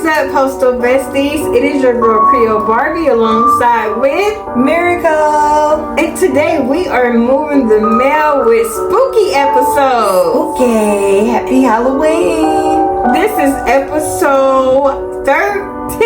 is up, Postal Besties? It is your girl Creole Barbie alongside with Miracle. And today we are moving the mail with spooky episodes. Okay, happy Halloween. This is episode 13.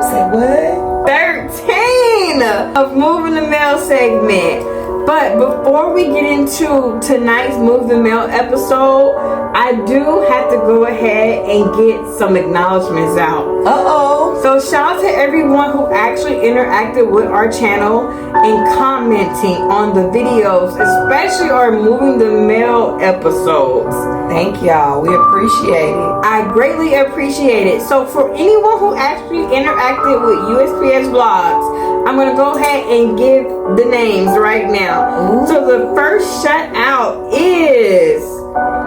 Say what? 13 of Moving the Mail segment. But before we get into tonight's Move the Mail episode, I do have to go ahead and get some acknowledgements out. Uh-oh. So shout out to everyone who actually interacted with our channel and commenting on the videos, especially our Moving the Mail episodes. Thank y'all. We appreciate it. I greatly appreciate it. So for anyone who actually interacted with USPS vlogs, I'm going to go ahead and give the names right now. Ooh. So the first shout out is...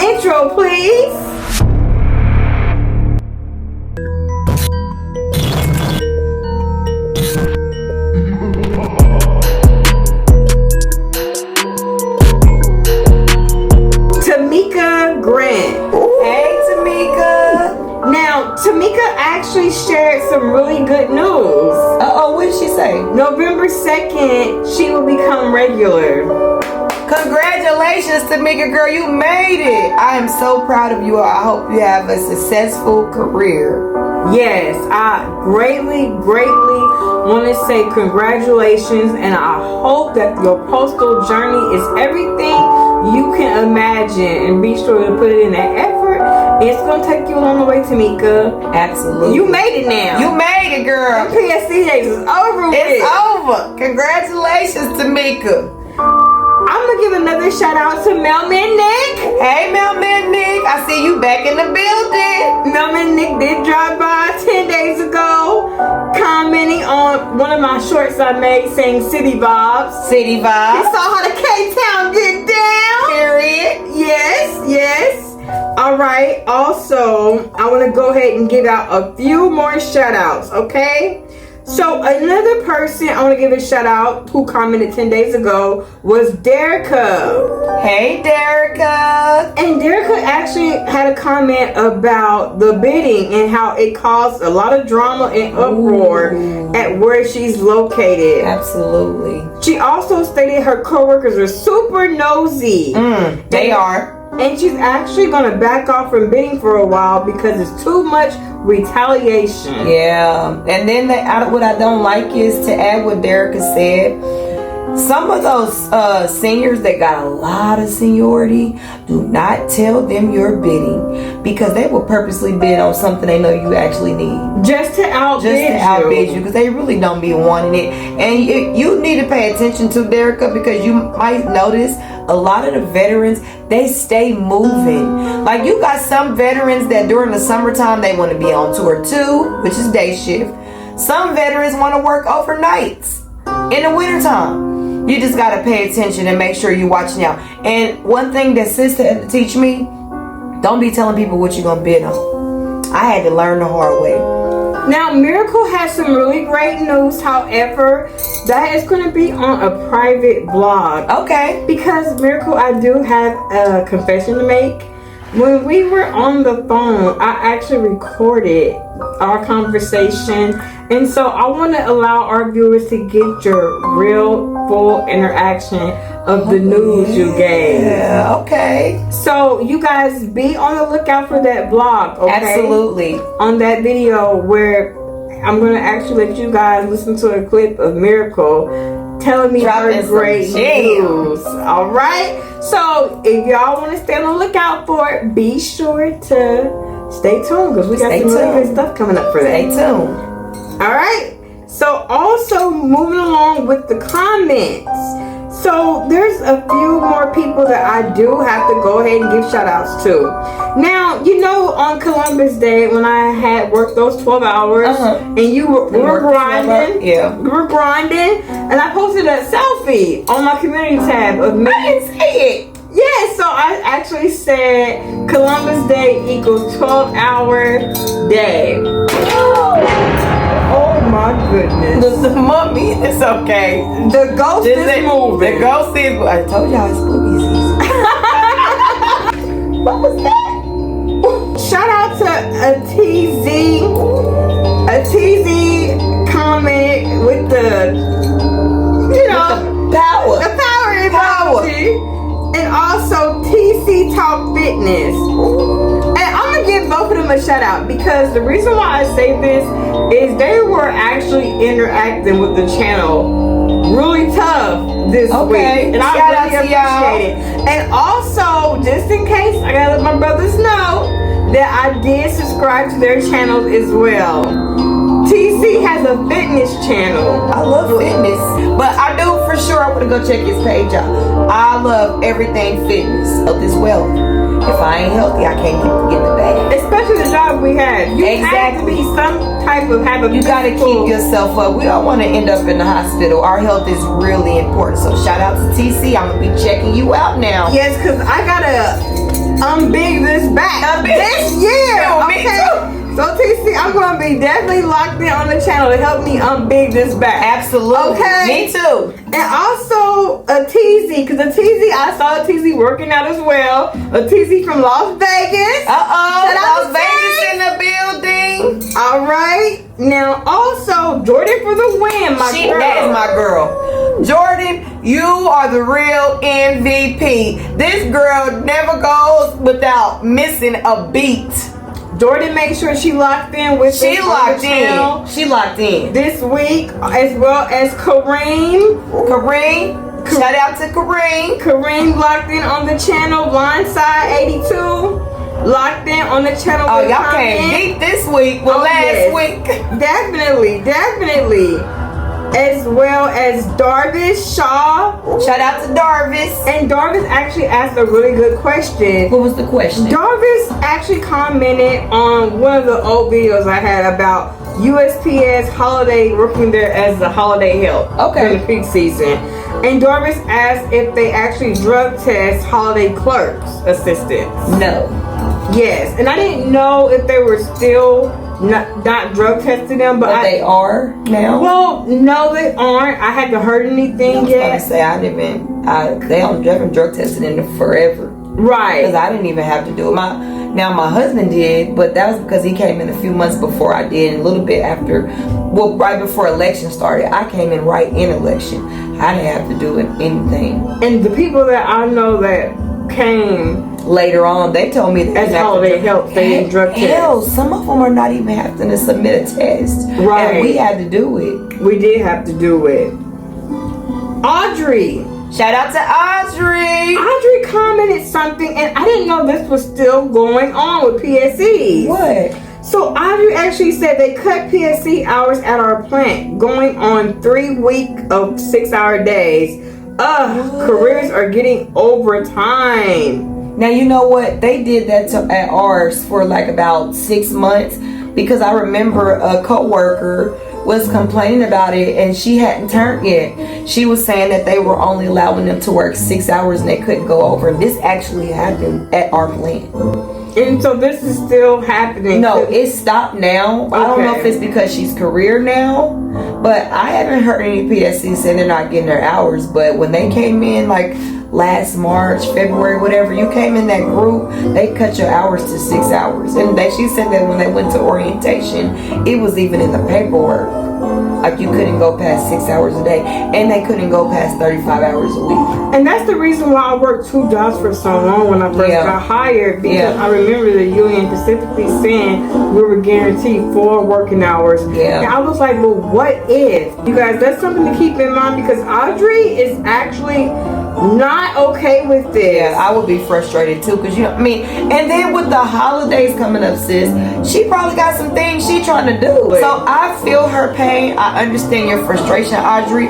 Intro, please. Tama Grant. Ooh. Hey, Tamika. Now, Tamika actually shared some really good news. Uh-oh, what did she say? November 2nd, she will become regular. Congratulations, Tamika girl, you made it. I am so proud of you. I hope you have a successful career. Yes, I greatly want to say congratulations, and I hope that your postal journey is everything you can imagine, and be sure to put in that effort. It's going to take you along the way, Tamika. Absolutely. You made it now. You made it, girl. PSC days is over with. It's over. Congratulations, Tamika. I'm going to give another shout out to Mailman Nick. Hey, Mailman Nick. I see you back in the building. Mailman Nick did drive by 10 days ago, commenting on one of my shorts I made saying City Vibes. City He Vibes. saw how the K-Town get down. Period. Yes. All right. Also, I want to go ahead and give out a few more shout outs, okay? So another person I want to give a shout out who commented 10 days ago was Derica. Hey, Derica. And Derica actually had a comment about the bidding and how it caused a lot of drama and uproar at where she's located. Absolutely. She also stated her coworkers are super nosy. They are. And she's actually going to back off from bidding for a while because it's too much retaliation. Yeah. And then what I don't like is, to add what Derica said, some of those seniors that got a lot of seniority, do not tell them you're bidding, because they will purposely bid on something they know you actually need. Just to outbid you, because they really don't be wanting it. And you need to pay attention to, Derica, because you might notice a lot of the veterans, they stay moving. Like, you got some veterans that during the summertime, they want to be on tour 2, which is day shift. Some veterans want to work overnights in the wintertime. You just got to pay attention and make sure you're watching out. And one thing that sister had to teach me, don't be telling people what you're going to bid on. I had to learn the hard way. Now, Miracle has some really great news. However, that is going to be on a private blog. Okay. Because, Miracle, I do have a confession to make. When we were on the phone, I actually recorded our conversation. And so I want to allow our viewers to get your real full interaction of the news you gave. Yeah, okay. So you guys be on the lookout for that blog, okay? Absolutely. On that video where I'm going to actually let you guys listen to a clip of Miracle telling me her great news. All right? So if y'all want to stay on the lookout for it, be sure to stay tuned, because we got some really good stuff coming up for that. Stay tuned. All right. So also moving along with the comments. So there's a few more people that I do have to go ahead and give shout outs to. Now, you know, on Columbus Day when I had worked those 12 hours and we were grinding. Yeah. We were grinding, and I posted a selfie on my community tab of me. I didn't see it. Yeah, so I actually said Columbus Day equals 12-hour day. Oh my goodness. The mummy, it's okay. The ghost is moving. The ghost is, I told y'all it's spooky season. What was that? Shout out to a TZ TZ comment with the, Power. the power emoji, and also TC Talk Fitness. And I'm gonna give both of them a shout out because the reason why I say this is they were actually interacting with the channel really tough this week, and I really appreciate it. And also, just in case, I gotta let my brothers know that I did subscribe to their channels as well. TC has a fitness channel. I love fitness, but I do for sure. I want to go check his page out. I love everything fitness. Health is wealth. If I ain't healthy, I can't get the bag. Especially the job we have. You have to be some type of You gotta keep yourself up. We don't want to end up in the hospital. Our health is really important. So shout out to TC. I'm gonna be checking you out now. Yes, because I gotta unbig this back this year. Me too. So TC, I'm gonna be definitely locked in on the channel to help me unbig this back. Absolutely. Okay. Me too. And also a TZ, because a TZ, I saw a TZ working out as well. A TZ from Las Vegas. Las Vegas in the building. All right. Now also Jordan for the win, my girl. That is my girl. Jordan, you are the real MVP. This girl never goes without missing a beat. Jordan made sure she locked in with She locked in this week, as well as Kareem. Shout out to Kareem. Kareem locked in on the channel. Blindside 82 locked in on the channel. Oh, y'all came deep this week. Well, last week. Definitely. As well as Darvis Shaw. Shout out to Darvis. And Darvis actually asked a really good question. What was the question? Darvis actually commented on one of the old videos I had about USPS holiday, working there as the holiday help during the peak season. And Darvis asked if they actually drug test holiday clerks assistants. No. Yes, and I didn't know if they were still not drug testing them, but they are now. Well, no, they aren't. I haven't heard anything yet. I say they haven't drug tested in forever. Right. Because I didn't even have to do it. My husband did, but that was because he came in a few months before I did, and a little bit after, right before election started. I came in right in election. I didn't have to do anything. And the people that I know that came later on, they told me that as holiday help, they didn't drug test. Hell, some of them are not even having to submit a test. Right. And we had to do it. We did have to do it. Audrey. Shout out to Audrey. Audrey commented something, and I didn't know this was still going on with PSEs. What? So Audrey actually said they cut PSE hours at our plant, going on 3 weeks of 6-hour days. Careers are getting overtime. Now, you know what? They did that at ours for like about 6 months, because I remember a coworker was complaining about it, and she hadn't turned yet. She was saying that they were only allowing them to work 6 hours and they couldn't go over. And this actually happened at our plant. And so this is still happening? No, it stopped now. Okay. I don't know if it's because she's career now, but I haven't heard any PSC saying they're not getting their hours. But when they came in, like last March, February, whatever, you came in that group, they cut your hours to 6 hours. And she said that when they went to orientation, it was even in the paperwork. Like you couldn't go past 6 hours a day, and they couldn't go past 35 hours a week. And that's the reason why I worked 2 jobs for so long when I first got hired, because I remember the union specifically saying we were guaranteed 4 working hours. And I was like, well, what if? You guys, that's something to keep in mind, because Audrey is actually not okay with this. Yeah, I would be frustrated too, because and then with the holidays coming up, sis, she probably got some things she trying to do. So I feel her pain. I understand your frustration, Audrey.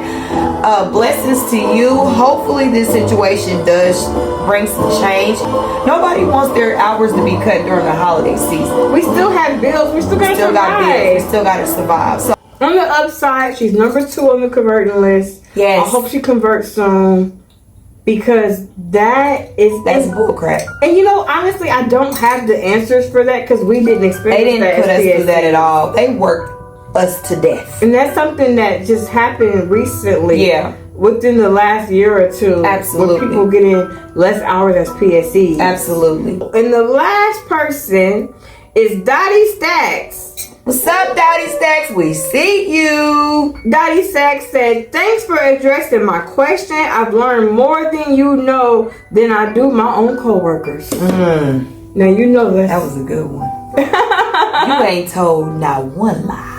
Blessings to you. Hopefully this situation does bring some change. Nobody wants their hours to be cut during the holiday season. We still have bills. We still gotta survive. We still gotta survive. So on the upside, she's number 2 on the converting list. Yes. I hope she converts soon, because that's bullcrap. And honestly, I don't have the answers for that, because we didn't expect They didn't put us through that at all. They worked us to death. And that's something that just happened recently. Yeah. Within the last year or 2. Absolutely. With people getting less hours as PSEs. Absolutely. And the last person is Dottie Stacks. What's up, Daddy Stacks? We see you. Daddy Sack said, thanks for addressing my question. I've learned more than you know than I do my own coworkers. Now you know that was a good one. You ain't told not one lie.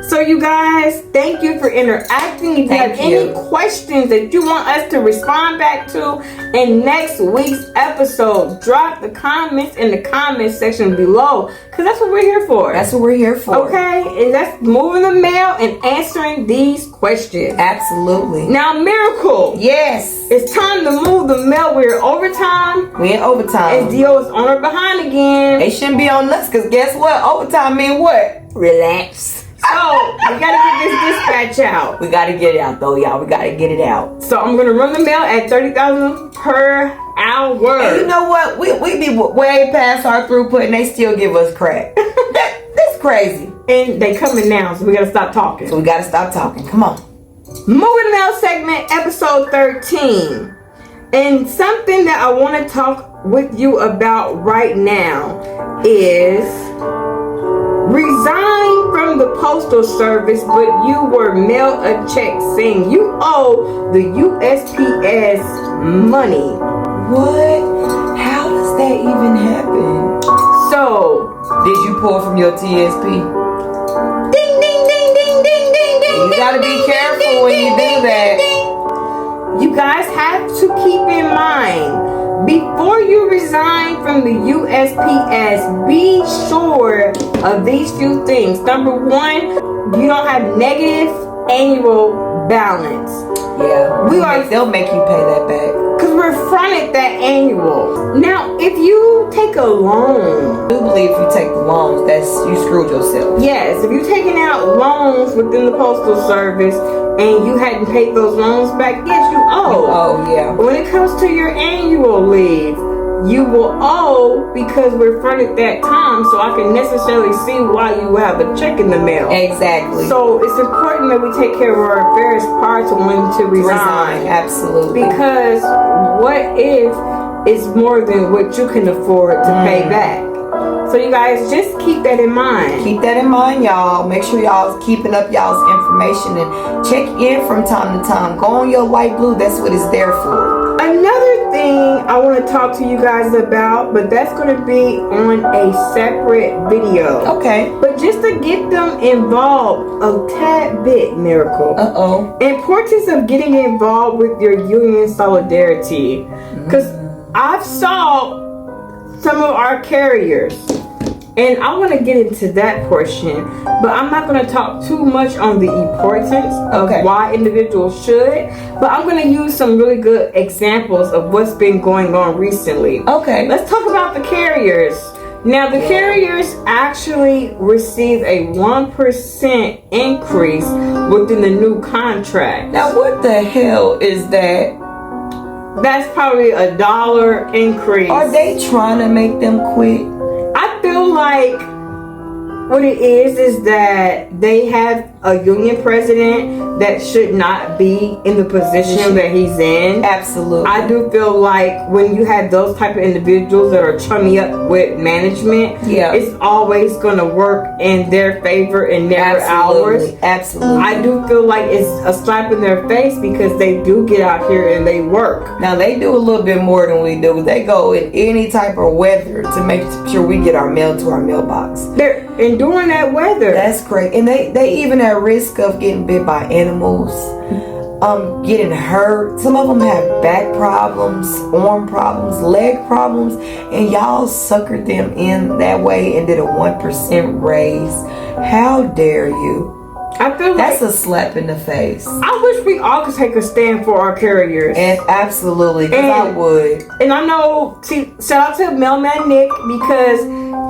So you guys, thank you for interacting. If you have any questions that you want us to respond back to in next week's episode, drop the comments in the comment section below, because that's what we're here for. That's what we're here for. Okay? And that's moving the mail and answering these questions. Absolutely. Now, Miracle. Yes. It's time to move the mail. We're overtime. We in overtime. And Dio is on her behind again. They shouldn't be on us, because guess what? Overtime mean what? Relax. So, we gotta get this dispatch out. We gotta get it out, though, y'all. We gotta get it out. So, I'm gonna run the mail at $30,000 per hour. And you know what? We be way past our throughput, and they still give us crack. That's crazy. And they coming now, so we gotta stop talking. So, we gotta stop talking. Come on. Moving Mail segment, episode 13. And something that I want to talk with you about right now is resign from the postal service, but you were mailed a check saying you owe the USPS money. What? How does that even happen? So, did you pull from your TSP? Ding, ding, ding, ding, ding, ding, ding. You gotta be careful when you do that. You guys have to keep in mind, before you resign from the USPS, be sure of these few things. Number one, you don't have negative annual balance. Yeah, they'll make you pay that back. Because we're fronted that annual. Now, if you take a loan, I do believe if you take the loans, you screwed yourself. Yes, if you're taking out loans within the Postal Service and you hadn't paid those loans back, yes, you owe. Oh, yeah. When it comes to your annual leave, you will owe because we're fronted that time, so I can necessarily see why you have a check in the mail. Exactly. So it's important that we take care of our affairs prior to when to resign. Absolutely. Because what if it's more than what you can afford to pay back? So you guys just keep that in mind. Keep that in mind, y'all. Make sure y'all's keeping up y'all's information and check in from time to time. Go on your light blue. That's what it's there for. Another thing I want to talk to you guys about, but that's going to be on a separate video. Okay. But just to get them involved a tad bit, Miracle. Importance of getting involved with your union solidarity. Because I've saw some of our carriers, and I want to get into that portion, but I'm not going to talk too much on the importance of why individuals should, but I'm going to use some really good examples of what's been going on recently. Okay. Let's talk about the carriers. Now, the carriers actually receive a 1% increase within the new contract. Now, what the hell is that? That's probably $1 increase. Are they trying to make them quit? I feel like what it is that they have a union president that should not be in the position that he's in. Absolutely. I do feel like when you have those type of individuals that are chummy up with management, it's always going to work in their favor and never ours. Absolutely. I do feel like it's a slap in their face because they do get out here and they work. Now, they do a little bit more than we do. They go in any type of weather to make sure we get our mail to our mailbox. They're enduring that weather. That's great. And they even at risk of getting bit by animals, getting hurt. Some of them have back problems, arm problems, leg problems, and y'all suckered them in that way and did a 1% raise. How dare you? I feel that's a slap in the face. I wish we all could take a stand for our carriers. And absolutely, because I would. And I know, shout out to Mailman Nick, because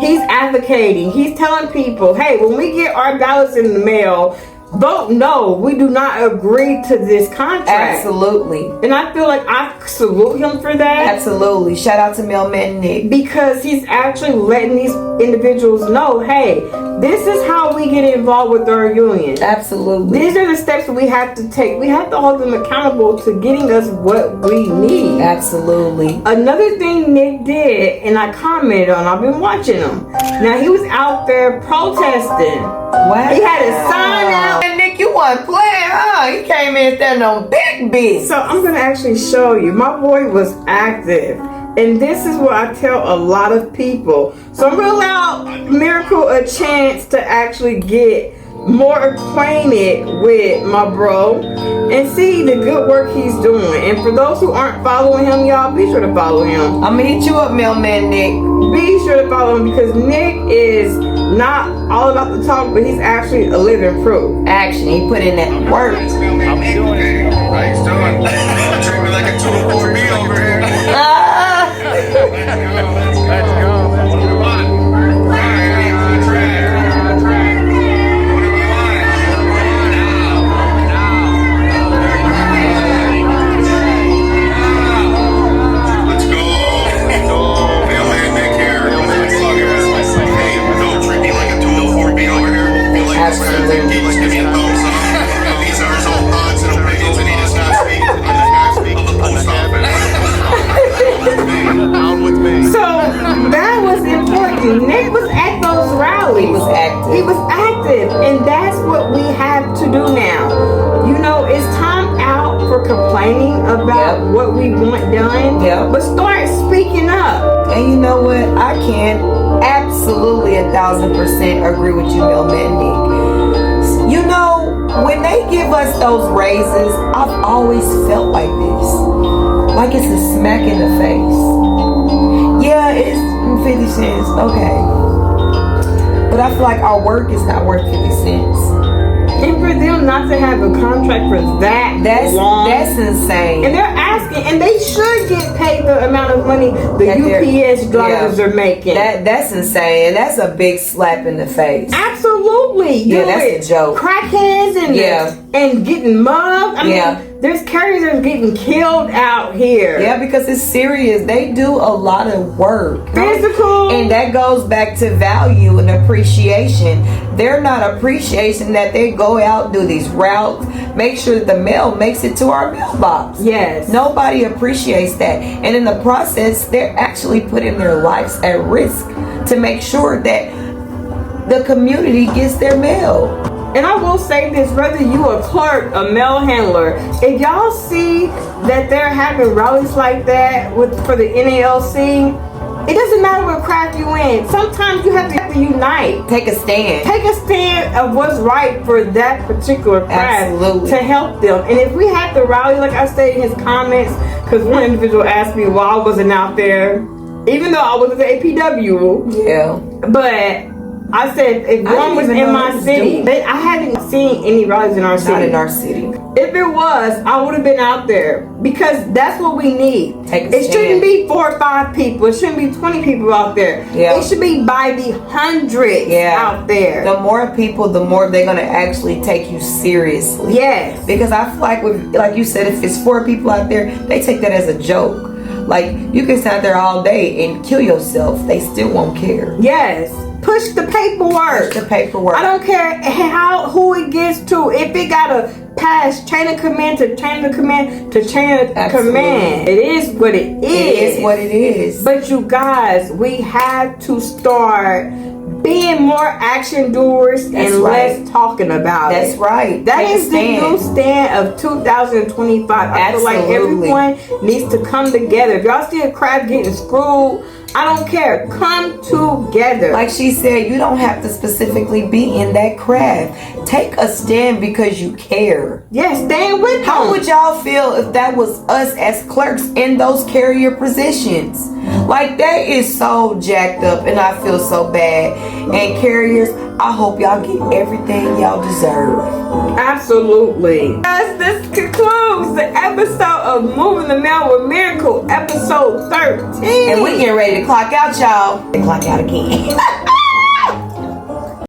he's advocating. He's telling people, hey, when we get our ballots in the mail, vote no. We do not agree to this contract. Absolutely. And I feel like I salute him for that. Absolutely. Shout out to Mailman Nick. Because he's actually letting these individuals know, hey, This is how we get involved with our union. Absolutely. These are the steps we have to take. We have to hold them accountable to getting us what we need. Absolutely. Another thing Nick did, and I commented on, I've been watching him. Now, he was out there protesting. Wow. He had a sign out. And Nick, you wasn't playing, huh? He came in standing on big. So I'm going to actually show you. My boy was active. And this is what I tell a lot of people. So I'm going to allow Miracle a chance to actually get more acquainted with my bro and see the good work he's doing. And for those who aren't following him, y'all, be sure to follow him. I'm going to hit you up, mailman Nick. Be sure to follow him because Nick is not all about the talk, but he's actually a living proof. Action. He put in that work. I'm doing it. How you doing? Treat me like a 204B over here. Let's go. What do we want? Let's go. Mailman Nick here. Hey, don't treat me like a 204B over here. Feel like Absolutely. give me a thumbs up. These are his own thoughts and opinions, and he does not speak. He does not speak of the post office. Down with me. So that was important. Nick was at those rallies. He was active. He was active, and that's what we have to do now. You know, it's time out for complaining about Yep. what we want done, Yep. but start speaking up. And you know what? I can absolutely 1,000% agree with you, mailman Nick. You know, when they give us those raises, I've always felt like this. Like it's a smack in the face. Yeah, it's 50 cents. Okay. But I feel like our work is not worth 50 cents. And for them not to have a contract for that long, That's insane. and they're asking, and they should get paid the amount of money the That they're- UPS drivers yeah. are making. That's insane. And that's a big slap in the face. Absolutely. Yeah, that's a joke. Crackheads and Yeah. and getting mugged. I mean, Yeah. there's carriers that are getting killed out here. Yeah, because it's serious. They do a lot of work. Physical. And that goes back to value and appreciation. They're not appreciating that they go out, do these routes, make sure that the mail makes it to our mailbox. Yes. Nobody appreciates that. And in the process, they're actually putting their lives at risk to make sure that the community gets their mail. And I will say this, whether you a clerk, a mail handler, if y'all see that they're having rallies like that for the NALC, it doesn't matter what craft you in. Sometimes you have to unite. Take a stand. Take a stand of what's right for that particular craft Absolutely. to help them. And if we had to rally, like I said in his comments, because one individual asked me why I wasn't out there, even though I was at the APW, Yeah. but I said if I one didn't was even in know my it was city, doing. but I haven't seen any rallies in our Not city. in our city. If it was, I would have been out there because that's what we need. Take a It stand. shouldn't be 4 or 5 people. It shouldn't be 20 people out there. Yeah. It should be by the hundreds Yeah. out there. The more people, the more they're gonna actually take you seriously. Yes. Because I feel like, like you said, if it's 4 people out there, they take that as a joke. Like you can sit out there all day and kill yourself; they still won't care. Yes. Push the paperwork. Push the paperwork. I don't care who it gets to. If it gotta pass chain of command to chain of command to chain of Absolutely. command, it is what it is. It is what it is. But you guys, we have to start being more action doers That's and right. less talking about That's it. right. That Take a is the new stand of 2025. I feel like Absolutely. everyone needs to come together. If y'all see a craft getting screwed, I don't care. Come together. Like she said, you don't have to specifically be in that craft. Take a stand because you care. yes, stand with How them. would y'all feel if that was us as clerks in those carrier positions? Like that is so jacked up and I feel so bad. And carriers, I hope y'all get everything y'all deserve. Absolutely. Guys, this concludes the episode of Moving the Mail with Miracle, episode 13. And we getting ready to clock out, y'all. Clock out again.